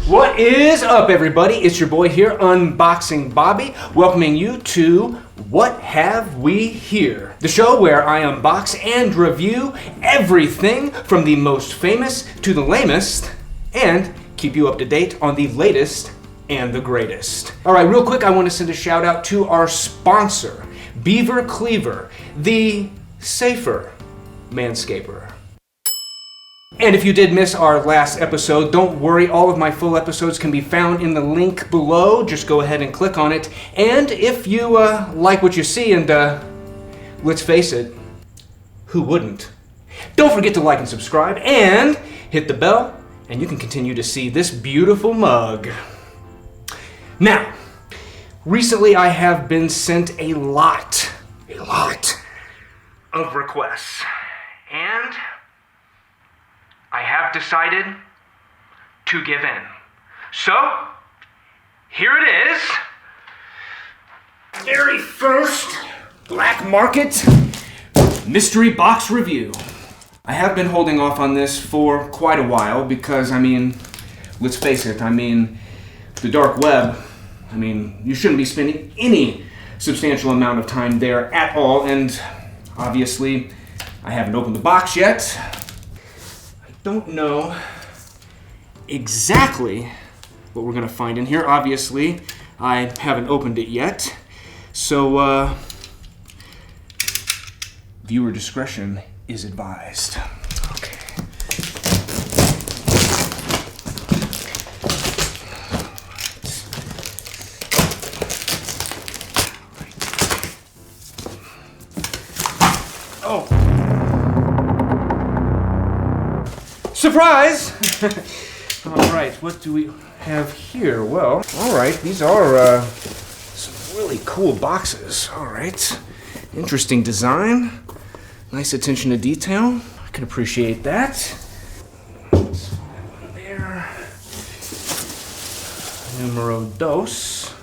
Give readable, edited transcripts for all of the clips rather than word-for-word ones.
What is up, everybody? It's your boy here, Unboxing Bobby, welcoming you to What Have We Here? The show where I unbox and review everything from the most famous to the lamest, and keep you up to date on the latest and the greatest. All right, real quick, I want to send a shout out to our sponsor, Beaver Cleaver, the safer manscaper. And if you did miss our last episode, don't worry, all of my full episodes can be found in the link below. Just go ahead and click on it. And if you like what you see, and let's face it, who wouldn't? Don't forget to like and subscribe and hit the bell, and you can continue to see this beautiful mug. Now, recently I have been sent a lot of requests, and I have decided to give in. So, here it is. Very first Black Market mystery box review. I have been holding off on this for quite a while because, let's face it, the dark web, you shouldn't be spending any substantial amount of time there at all, and obviously, I haven't opened the box yet. Don't know exactly what we're going to find in here. Obviously, I haven't opened it yet. So, viewer discretion is advised. Okay. Oh. Surprise! Alright, what do we have here? Well, alright, these are some really cool boxes. Alright, interesting design, nice attention to detail. I can appreciate that. Let's put that one there. Numero dos.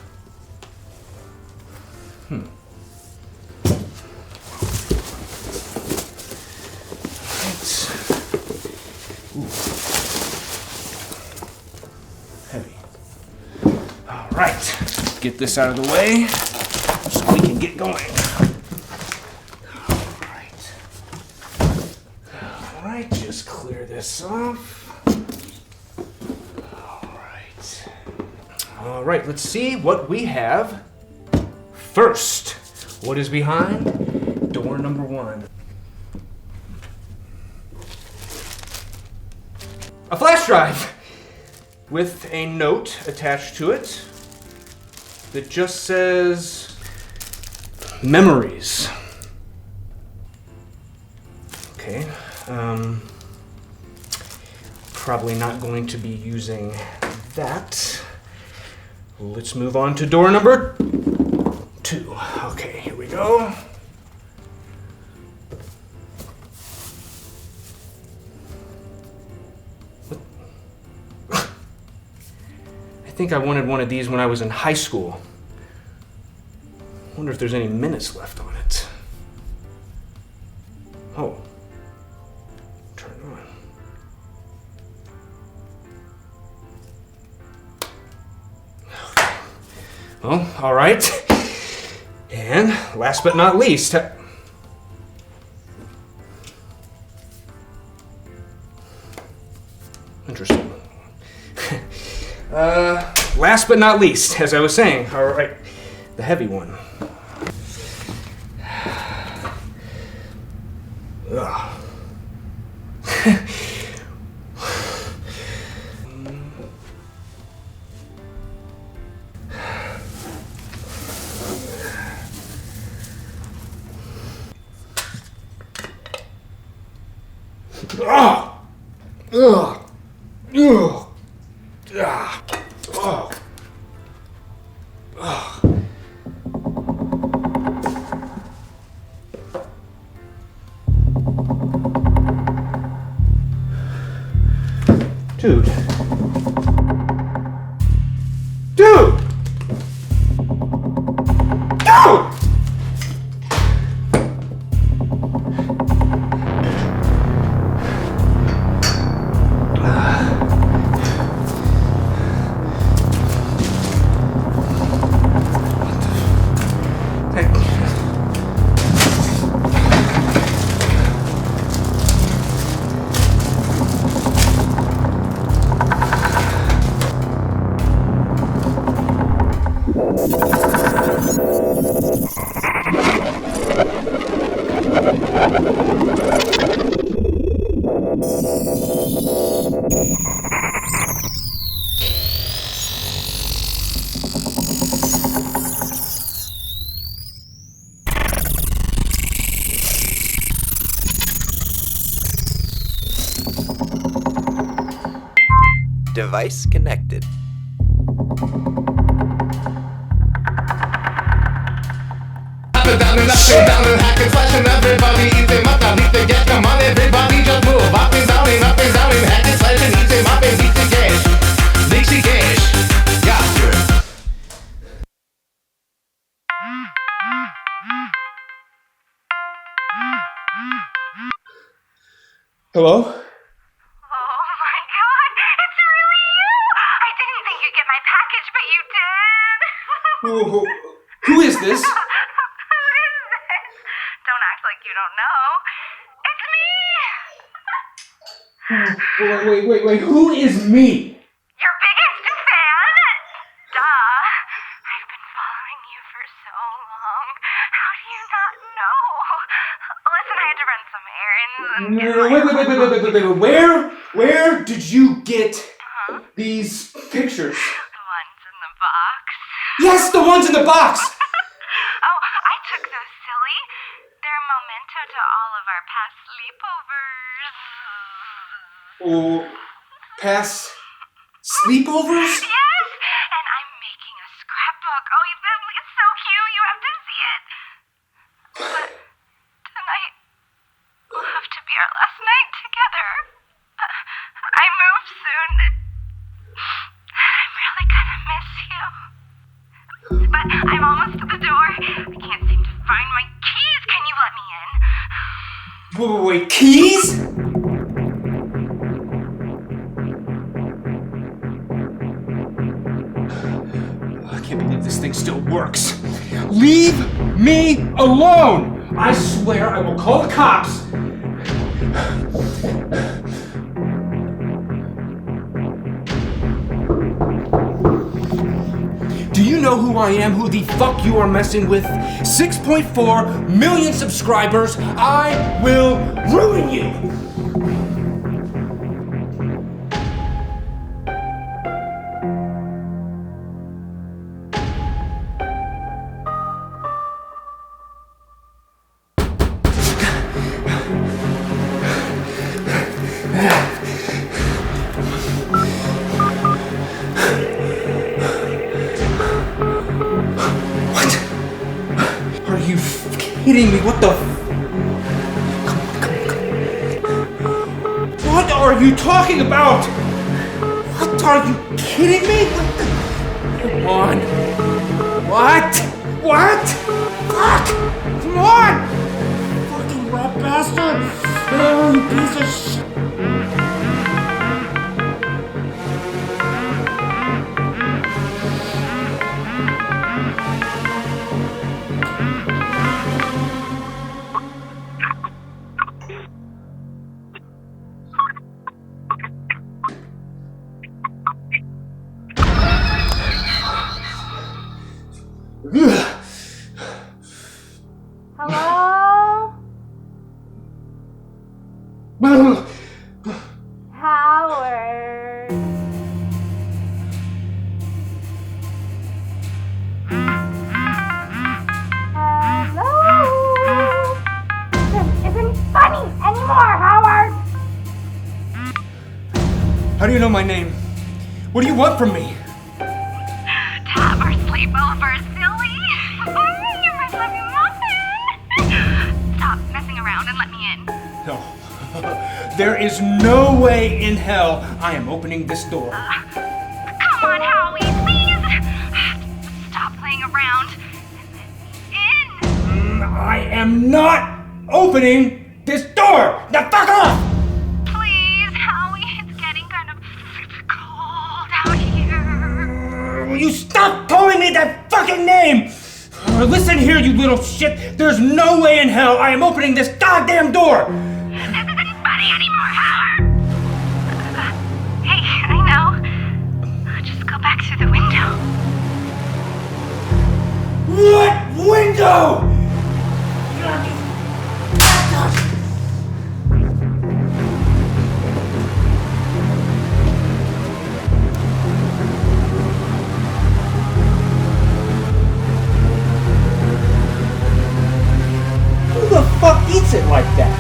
Heavy. All right, get this out of the way so we can get going. All right, just clear this off. All right, let's see what we have first. What is behind door number one? A flash drive with a note attached to it that just says memories. Okay, probably not going to be using that. Let's move on to door number two. Okay, here we go. I think I wanted one of these when I was in high school. Wonder if there's any minutes left on it. Oh. Turn on. Well, all right. And last but not least, interesting. Last but not least, as I was saying, all right, the heavy one. Ugh. Oh! Ugh! Ugh! Ah! Oh! Oh! Dude! Dude! Dude! device connected. Down and hacking, slashing, everybody eat them up. Now need to get, come on, everybody just move. Up and down and hacking, slashing, eat them up and eat the cash. Dixie cash. Yeah. Hello? Oh my god, it's really you! I didn't think you'd get my package, but you did! Who is this? Who is this? Don't act like you don't know. It's me! Wait, who is me? Your biggest fan? Duh. I've been following you for so long. How do you not know? Listen, I had to run some errands and Wait. Where did you get these pictures? the ones in the box. Yes, the ones in the box! Oh, I took those, silly. They're a memento to all of our past sleepovers. Oh, past sleepovers? Yes, and I'm making a scrapbook. Oh, it's so cute. You have to see it. But tonight will have to be our last night together. I move soon. I'm really gonna miss you. But I'm almost to the door. I can't seem to find my keys. Can you let me in? Wait, keys? I can't believe this thing still works. Leave me alone! I swear I will call the cops. Do you know who I am? Who the fuck you are messing with? 6.4 million subscribers. I will ruin you. Are you kidding me? What the? Come. What are you talking about? What are you kidding me? Come on. What? Fuck! Come on! Fucking rat bastard! Oh, you piece of shit! Hello? Howard. Hello? This isn't funny anymore, Howard. How do you know my name? What do you want from me? To have our sleepover, silly. You might love you muffin. Stop messing around and let me in. No. There is no way in hell I am opening this door. Come on, Howie, please. Stop playing around. In. I am not opening this door! Now fuck off! Please, Howie, it's getting kind of cold out here. Will you stop calling me that fucking name? Listen here, you little shit. There's no way in hell I am opening this goddamn door! This isn't funny anymore, Howard. Hey, I know. Just go back through the window. What window? Who the fuck eats it like that?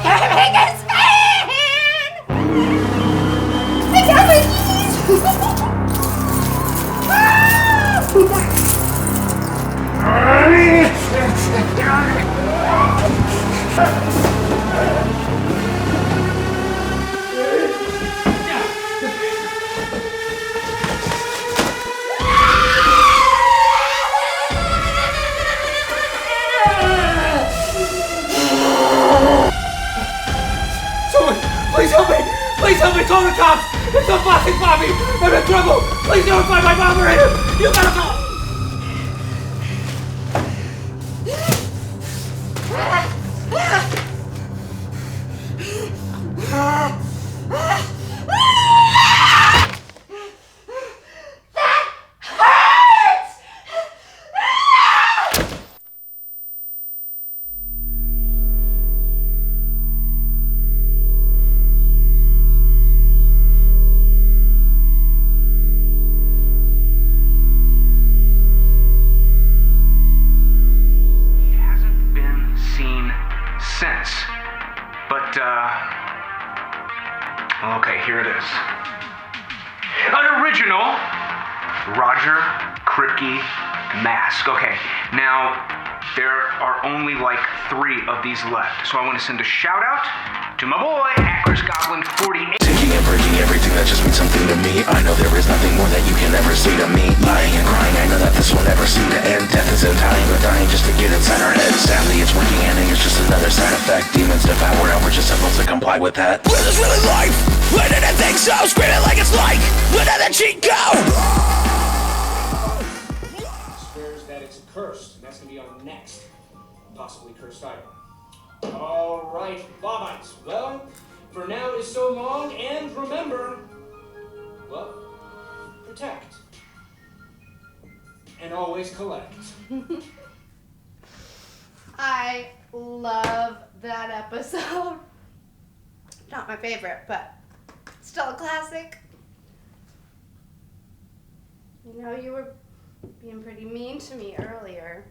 Your biggest fan! Because Please help me call the cops! It's Unboxing Bobby! I'm in trouble! Please notify my moderator! You gotta call! Okay, here it is. An original Roger Kripke mask. Okay, now there are only like 3 of these left, so I want to send a shout out to my boy, Actress Goblin 48. Thinking and breaking everything that just means something to me. I know there is nothing more that you can ever say to me. Lying and crying, I know that this will never seem to end. Death isn't dying, but dying just to get inside our heads. Sadly, it's working and it's just another side effect. Demons devour and we're just supposed to comply with that. Was this really life? When did I think so? Screaming like it's like, where did that cheat go? Swears that it's cursed, and that's gonna be our next possibly cursed item. Alright, Bobites. Well, for now is so long, and remember, well, protect. And always collect. I love that episode. Not my favorite, but still a classic. You know, you were being pretty mean to me earlier.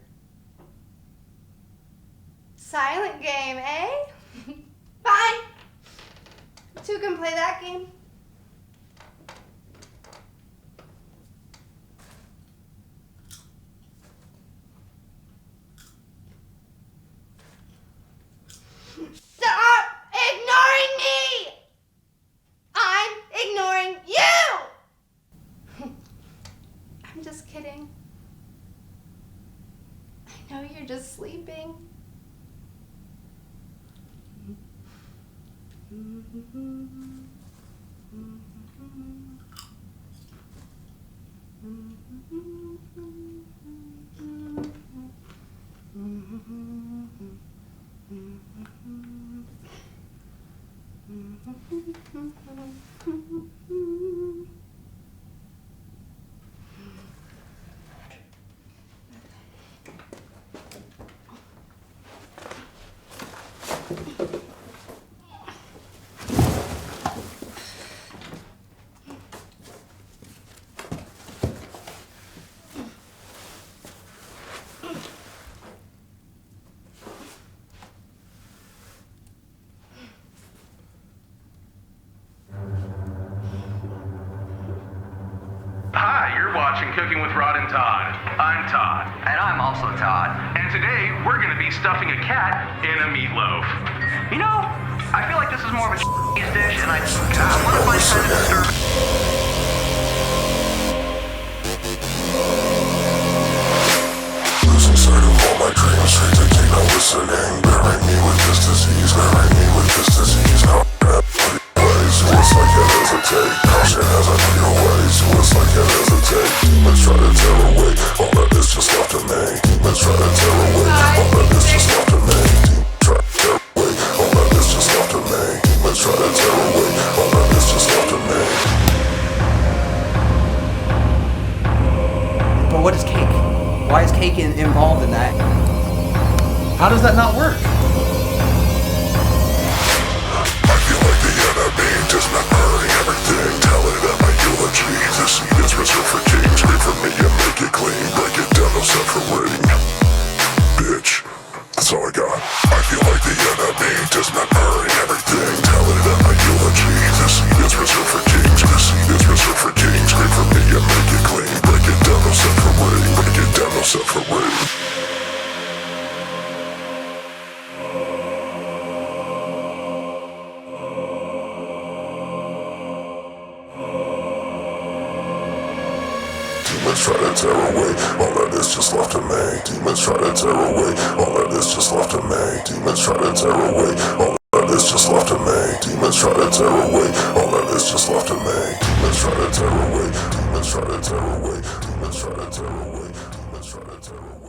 Silent game, eh? Fine. Two can play that game. Stop ignoring me! I'm ignoring you! I'm just kidding. I know you're just sleeping. Hi, you're watching Cooking with Rod and Todd. I'm Todd. And I'm also Todd. And today, we're gonna be stuffing a cat in a meatloaf. You know, I feel like this is more of a dish, and I want to find kind of disturbing. Losing sight of all my dreams, straight to keep not listening. Bury me with this disease, bury me with this disease. How ways, it's like it hesitate. Caution as I feel ways, it's like it hesitate. Demons try to tear away, all that is just left to me. Demons try to tear away, all that is just left to me. Demons try to tear away, all that is just left to me. Demons try to tear away, all that is just left to me. But what is cake? Why is cake involved in that? How does that not work? I feel like the enemy does not burning everything. Tell it at my eulogy. The seed is reserved for kings. Scream for me and make it clean. Break it down, no separating. Bitch, that's all I got. I feel like the enemy does not burning everything. Tell it at my eulogy. The seed is reserved for kings. The seed is reserved for kings. Scream for me and make it clean. Break it down, no separating. Break it down, no separating. Demons try to tear away, all that is just left to me. Demons try to tear away, all that is just left to me. Demons try to tear away, all that is just left to me. Demons Let's try to tear away all that is just left in me. Let's try to tear away. Let's try to tear away. Let's try to tear away. Let's try to tear away.